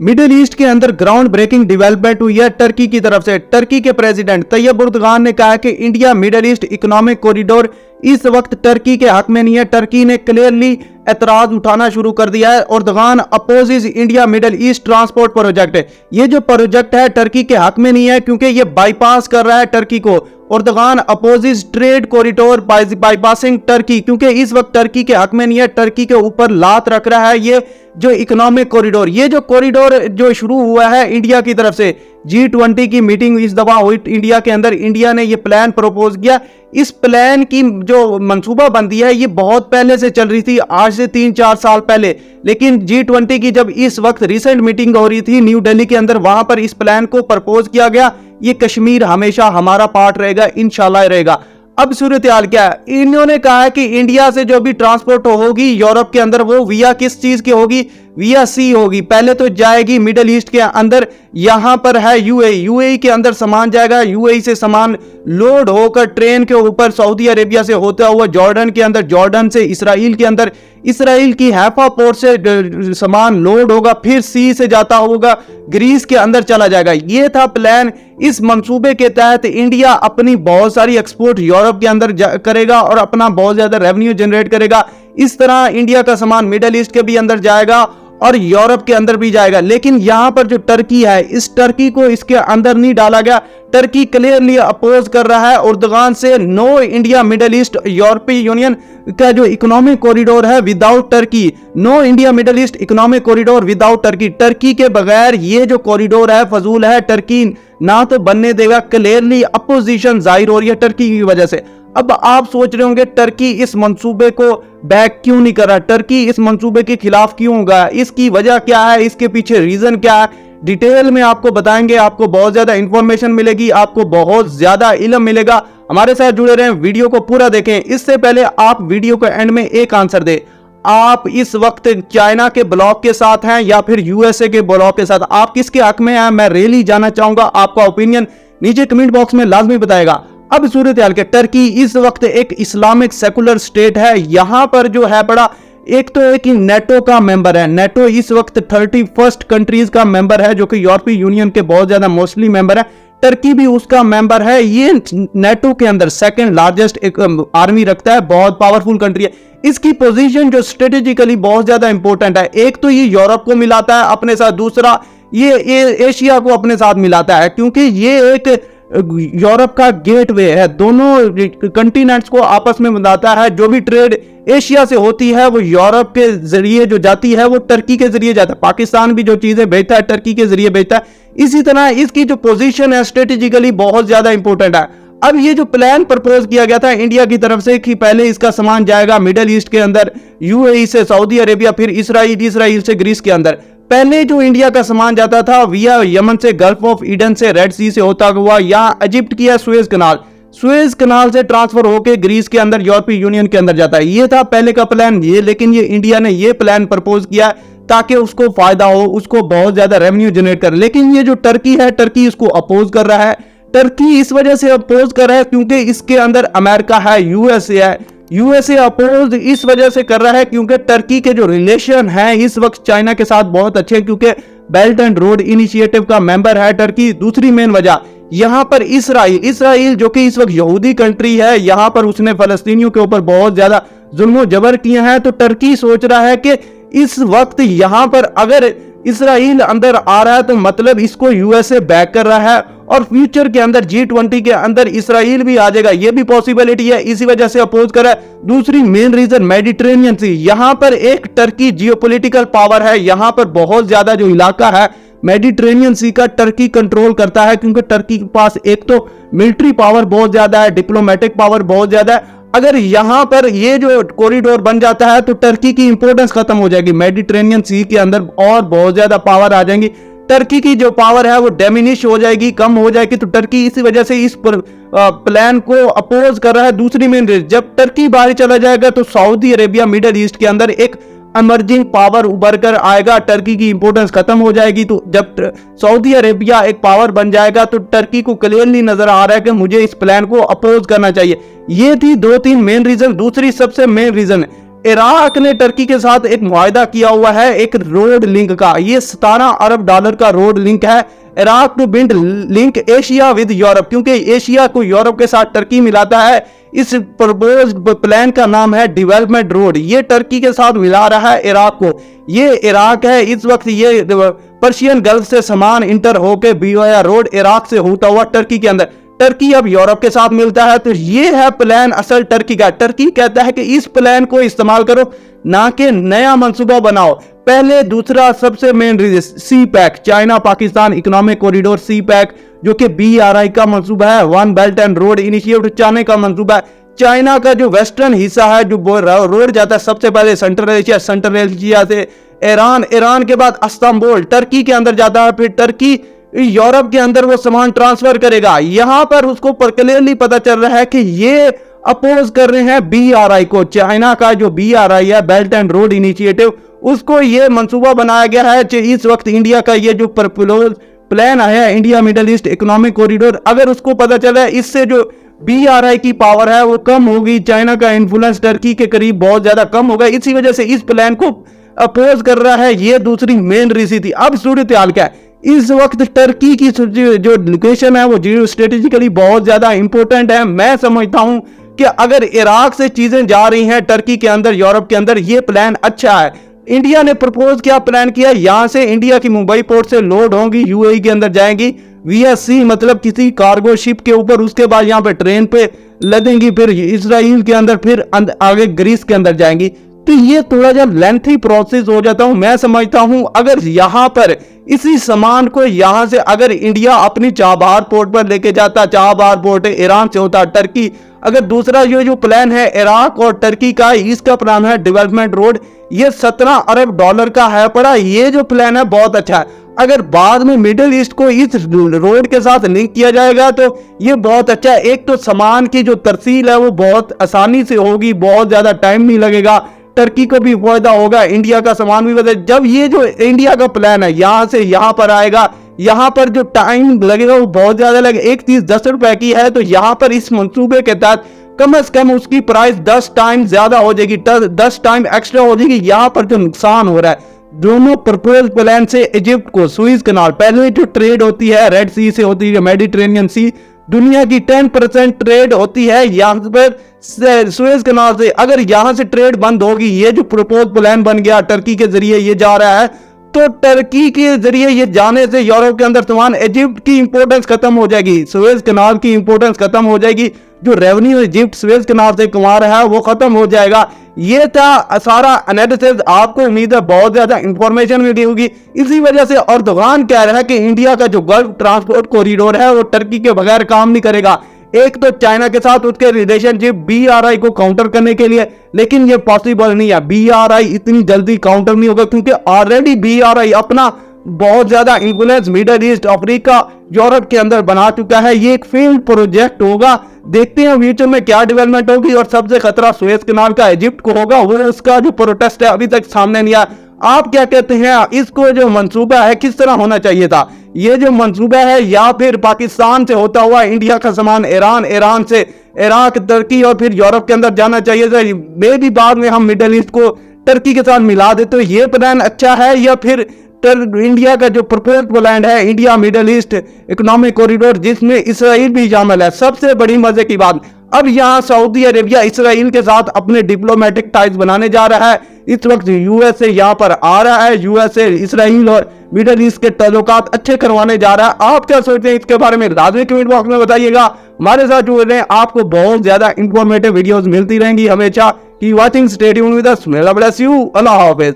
Middle east के अंदर ground breaking development हुई है टर्की की तरफ से। टर्की के प्रेसिडेंट तैयब एर्दोगान ने कहा है कि India Middle East economic corridor इस वक्त टर्की के हक में नहीं है। टर्की ने क्लियरली एतराज उठाना शुरू कर दिया है। Erdogan opposes India Middle East transport project है। ये जो प्रोजेक्ट है टर्की के हक में नहीं है क्योंकि ये बाईपास कर रहा है टर्की को। Erdogan opposes trade corridor bypassing Turkey, क्योंकि इस वक्त टर्की के हक में नहीं है। टर्की के ऊपर लात रख रहा है ये जो इकोनॉमिक कॉरिडोर। ये जो कॉरिडोर जो शुरू हुआ है इंडिया की तरफ से, G20 की मीटिंग इस दफा हुई इंडिया के अंदर। इंडिया ने ये प्लान प्रपोज किया। इस प्लान की जो मंसूबाबंदी है ये बहुत पहले से चल रही थी, आज से 3-4 साल पहले। लेकिन G20 की जब इस वक्त रिसेंट मीटिंग हो रही थी न्यू दिल्ली के अंदर, वहां पर इस प्लान को प्रपोज किया गया। ये कश्मीर हमेशा हमारा पार्ट रहेगा, इंशाल्लाह रहेगा। अब सूरत हाल क्या है? इन्होंने कहा है कि इंडिया से जो भी ट्रांसपोर्ट होगी यूरोप के अंदर वो विया किस चीज की होगी? विया सी होगी। पहले तो जाएगी मिडिल ईस्ट के अंदर, यहां पर है यूएई के अंदर सामान जाएगा। यूएई से सामान लोड होकर ट्रेन के ऊपर सऊदी अरेबिया से होता हुआ जॉर्डन के अंदर, जॉर्डन से इसराइल के अंदर, इसराइल की हैफा पोर्ट से सामान लोड होगा, फिर सी से जाता होगा ग्रीस के अंदर चला जाएगा। ये था प्लान। इस मंसूबे के तहत इंडिया अपनी बहुत सारी एक्सपोर्ट यूरोप के अंदर करेगा और अपना बहुत ज्यादा रेवेन्यू जनरेट करेगा। इस तरह इंडिया का सामान मिडिल ईस्ट के भी अंदर जाएगा और यूरोप के अंदर भी जाएगा। लेकिन यहां पर जो टर्की है, इस टर्की को इसके अंदर नहीं डाला गया। टर्की क्लियरली अपोज कर रहा है एर्दोगान से। नो इंडिया मिडिल ईस्ट यूरोपीय यूनियन का जो इकोनॉमिक कॉरिडोर है without Turkey. No India Middle East economic corridor without Turkey. Turkey के बगैर ये जो कॉरिडोर है फजूल है, टर्की ना तो बनने देगा। क्लियरली अपोजिशन जाहिर हो रही है टर्की की वजह से। अब आप सोच रहे होंगे टर्की इस मंसूबे को बैक क्यों नहीं कर रहा, टर्की इस मंसूबे के खिलाफ क्यों होगा, इसकी वजह क्या है, इसके पीछे रीजन क्या है? डिटेल में आपको बताएंगे। आपको बहुत ज्यादा इंफॉर्मेशन मिलेगी, आपको बहुत ज्यादा इल्म मिलेगा। हमारे साथ जुड़े रहें, वीडियो को पूरा देखें। इससे पहले आप वीडियो के एंड में एक आंसर दें, आप इस वक्त चाइना के ब्लॉक के साथ हैं या फिर यूएसए के ब्लॉक के साथ? आप किसके हक में हैं? मैं रियली जानना चाहूंगा। आपका ओपिनियन नीचे कमेंट बॉक्स में लाजमी बताएगा। अब सूरत हाल के, टर्की इस वक्त एक इस्लामिक सेकुलर स्टेट है। यहां पर जो है बड़ा, एक तो एक नेटो का मेंबर है। नेटो इस वक्त 31st कंट्रीज का मेंबर है, जो कि यूरोपीय यूनियन के बहुत ज्यादा मोस्टली मेंबर है। टर्की भी उसका मेंबर है। ये नेटो के अंदर सेकंड लार्जेस्ट एक आर्मी रखता है, बहुत पावरफुल कंट्री है। इसकी पोजीशन जो स्ट्रेटेजिकली बहुत ज्यादा इंपॉर्टेंट है। एक तो ये यूरोप को मिलाता है अपने साथ, दूसरा ये एशिया को अपने साथ मिलाता है, क्योंकि ये एक यूरोप का गेटवे है, दोनों कंटिनेंट्स को आपस में मिलाता है। जो भी ट्रेड एशिया से होती है वो यूरोप के जरिए जो जाती है वो टर्की के जरिए जाता है। पाकिस्तान भी जो चीजें भेजता है टर्की के जरिए भेजता है। इसी तरह इसकी जो पोजीशन है स्ट्रेटेजिकली बहुत ज्यादा इंपॉर्टेंट है। अब ये जो प्लान प्रपोज किया गया था इंडिया की तरफ से कि पहले इसका सामान जाएगा मिडिल ईस्ट के अंदर, यूएई से सऊदी अरेबिया, फिर इसराइल से ग्रीस के अंदर। पहले जो इंडिया का सामान जाता था विया यमन से, गल्फ ऑफ ईडन से, रेड सी से होता हुआ या इजिप्ट की सुएज कनाल से ट्रांसफर होकर ग्रीस के अंदर यूरोपीय यूनियन के अंदर जाता है। ये था पहले का प्लान ये। लेकिन ये इंडिया ने ये प्लान प्रपोज किया ताकि उसको फायदा हो, उसको बहुत ज्यादा रेवेन्यू जनरेट करे। लेकिन ये जो टर्की है, टर्की इसको अपोज कर रहा है। टर्की इस वजह से अपोज कर रहा है क्योंकि इसके अंदर अमेरिका है, यूएसए है। यूएसए अपोज इस वजह से कर रहा है क्योंकि टर्की के जो रिलेशन है इस वक्त चाइना के साथ बहुत अच्छे हैं, क्योंकि बेल्ट एंड रोड इनिशिएटिव का मेंबर है टर्की। दूसरी मेन वजह यहां पर इसराइल जो कि इस वक्त यहूदी कंट्री है, यहां पर उसने फलस्तीनियों के ऊपर बहुत ज्यादा जुल्म जबर किए हैं। तो टर्की सोच रहा है कि इस वक्त यहां पर अगर इसराइल अंदर आ रहा है तो मतलब इसको यूएसए बैक कर रहा है और फ्यूचर के अंदर G20 के अंदर इसराइल भी आ जाएगा, ये भी पॉसिबिलिटी है। इसी वजह से अपोज कर रहा है। दूसरी मेन रीजन मेडिटेरेनियन सी, यहां पर एक टर्की जियोपॉलिटिकल पावर है। यहां पर बहुत ज्यादा जो इलाका है मेडिटेरेनियन सी का टर्की कंट्रोल करता है, क्योंकि टर्की के पास एक तो मिलिट्री पावर बहुत ज्यादा है, डिप्लोमेटिक पावर बहुत ज्यादा है। अगर यहां पर ये जो कॉरिडोर बन जाता है तो टर्की की इंपॉर्टेंस खत्म हो जाएगी। मेडिटेरेनियन सी के अंदर और बहुत ज्यादा पावर आ जाएंगी। टर्की की जो पावर है वो डेमिनिश हो जाएगी, कम हो जाएगी। तो टर्की इसी वजह से इस प्लान को अपोज कर रहा है। दूसरी मेन रीजन, जब टर्की बाहर चला जाएगा तो सऊदी अरेबिया मिडिल ईस्ट के अंदर एक इमर्जिंग पावर उभर कर आएगा, टर्की की इंपॉर्टेंस खत्म हो जाएगी। तो जब सऊदी अरेबिया एक पावर बन जाएगा तो टर्की को क्लियरली नजर आ रहा है कि मुझे इस प्लान को अपोज करना चाहिए। ये थी 2-3 मेन रीजन। दूसरी सबसे मेन रीजन, इराक ने टर्की के साथ एक मुआहदा किया हुआ है एक रोड लिंक का। ये 17 अरब डॉलर का रोड लिंक है। Iraq to build link Asia with Europe, क्योंकि एशिया को यूरोप के साथ टर्की मिलाता है। इस प्रपोज्ड प्लान का नाम है डेवलपमेंट रोड। ये टर्की के साथ मिला रहा है इराक को। ये इराक है इस वक्त, ये पर्शियन गल्फ से सामान इंटर होकर बिया रोड इराक से होता हुआ टर्की के अंदर, टर्की अब यूरोप के साथ मिलता है। तो ये है प्लान असल टर्की का। टर्की कहता है कि इस प्लान को इस्तेमाल करो, ना कि नया मंसूबा बनाओ। पहले दूसरा सबसे main reason CPEC, China Pakistan economic corridor CPEC, जो कि BRI का मंसूबा है, one belt and road initiative China का मंसूबा है। चाइना का जो वेस्टर्न हिस्सा है जो रोड जाता है सबसे पहले सेंट्रल एशिया से ईरान, ईरान के बाद इस्तांबुल टर्की के अंदर जाता है, फिर टर्की यूरोप के अंदर वो सामान ट्रांसफर करेगा। यहां पर उसको क्लियरली पता चल रहा है कि ये अपोज कर रहे हैं BRI को। चाइना का जो BRI है बेल्ट एंड रोड इनिशिएटिव, उसको ये मंसूबा बनाया गया है। इस वक्त इंडिया का ये जो प्लान आया है India Middle East economic corridor, अगर उसको पता चला है इससे जो BRI की पावर है वो कम होगी, चाइना का इन्फ्लुएंस टर्की के करीब बहुत ज्यादा कम होगा, इसी वजह से इस प्लान को अपोज कर रहा है। ये दूसरी मेन रीजन थी। अब सूरत हाल क्या है, इस वक्त टर्की की जो लोकेशन है वो जियो स्ट्रेटेजिकली बहुत ज्यादा इंपॉर्टेंट है। मैं समझता हूं कि अगर इराक से चीजें जा रही हैं टर्की के अंदर यूरोप के अंदर, ये प्लान अच्छा है। इंडिया ने प्रपोज क्या प्लान किया, यहां से इंडिया की मुंबई पोर्ट से लोड होंगी, UAE के अंदर जाएंगी via sea, मतलब किसी कार्गो शिप के ऊपर, उसके बाद यहाँ पे ट्रेन पे लदेंगी, फिर इसराइल के अंदर, फिर आगे ग्रीस के अंदर जाएंगी। तो ये थोड़ा सा लेंथी प्रोसेस हो जाता हूं। मैं समझता हूं अगर यहां पर इसी सामान को यहां से अगर इंडिया अपनी चाबहार पोर्ट पर लेके जाता, चाबहार पोर्ट ईरान से होता टर्की, अगर दूसरा ये जो प्लान है इराक और टर्की का, इसका प्लान है डेवलपमेंट रोड, ये 17 अरब डॉलर का है पड़ा। ये जो प्लान है बहुत अच्छा है। अगर बाद में मिडिल ईस्ट को इस रोड के साथ लिंक किया जाएगा तो ये बहुत अच्छा है। एक तो सामान की जो तरसील है वो बहुत आसानी से होगी, बहुत ज्यादा टाइम नहीं लगेगा, टर्की को भी फायदा होगा, इंडिया का सामान भी बदल। जब ये जो इंडिया का प्लान है यहां से यहां पर आएगा, यहां पर जो टाइम लगेगा वो बहुत ज्यादा लगेगा। एक चीज 10 रुपए की है तो यहां पर इस मंसूबे के तहत कम से कम उसकी प्राइस 10 टाइम ज्यादा हो जाएगी, 10 टाइम एक्स्ट्रा हो जाएगी। यहां पर जो नुकसान हो रहा है दोनों प्रपोज प्लान से इजिप्ट को सुएज कनाल, पहले जो ट्रेड होती है रेड सी से होती है, मेडिटेरेनियन सी, दुनिया की 10% ट्रेड होती है यहाँ पर सुएज कनाल से। अगर यहाँ से ट्रेड बंद होगी, ये जो प्रपोज प्लान बन गया टर्की के जरिए ये जा रहा है, तो टर्की के जरिए ये जाने से यूरोप के अंदर सामान, इजिप्ट की इंपोर्टेंस खत्म हो जाएगी, सुएज कनाल की इंपोर्टेंस खत्म हो जाएगी, जो रेवेन्यू इजिप्ट सुएज कनाल से कमा रहा है वो खत्म हो जाएगा। ये था सारा एनालिसिस। आपको उम्मीद है बहुत ज्यादा इंफॉर्मेशन मिली होगी। इसी वजह से अर्दोगान कह रहा है कि इंडिया का जो गल्फ ट्रांसपोर्ट कॉरिडोर है वो टर्की के बगैर काम नहीं करेगा। एक तो चाइना के साथ उसके रिलेशनशिप BRI को काउंटर करने के लिए, लेकिन ये पॉसिबल नहीं है। BRI इतनी जल्दी काउंटर नहीं होगा क्योंकि ऑलरेडी BRI अपना बहुत ज्यादा influence middle east, Africa, Europe के अंदर बना चुका है। ये एक फील्ड प्रोजेक्ट होगा, देखते हैं फ्यूचर में क्या डेवलपमेंट होगी। और सबसे खतरा सुएज कनाल का इजिप्ट को होगा, वो उसका जो प्रोटेस्ट है अभी तक सामने नहीं आया। आप क्या कहते हैं, इसको जो मंसूबा है किस तरह होना चाहिए था? ये जो मंसूबा है या फिर पाकिस्तान से होता हुआ इंडिया का सामान ईरान, ईरान से इराक, टर्की और फिर यूरोप के अंदर जाना चाहिए था? मे भी बाद में हम मिडिल ईस्ट को टर्की के साथ मिला दे, तो ये प्लान अच्छा है? या फिर इंडिया का जो प्रपोज प्लान है India Middle East economic corridor, जिसमें इसराइल भी शामिल है? सबसे बड़ी मजे की बात, अब यहाँ सऊदी अरेबिया इसराइल के साथ अपने डिप्लोमेटिक टाइज बनाने जा रहा है। इस वक्त USA यहाँ पर आ रहा है, USA इसराइल और मिडिल ईस्ट के ताल्लुकात अच्छे करवाने जा रहा है। आप क्या सोचते हैं इसके बारे में? लाजमी कमेंट बॉक्स में बताइएगा। हमारे साथ जुड़ रहे हैं, आपको बहुत ज्यादा इंफॉर्मेटिव वीडियोस मिलती रहेंगी हमेशा। की watching, stay tuned with us. may Allah bless you। Allah Hafiz.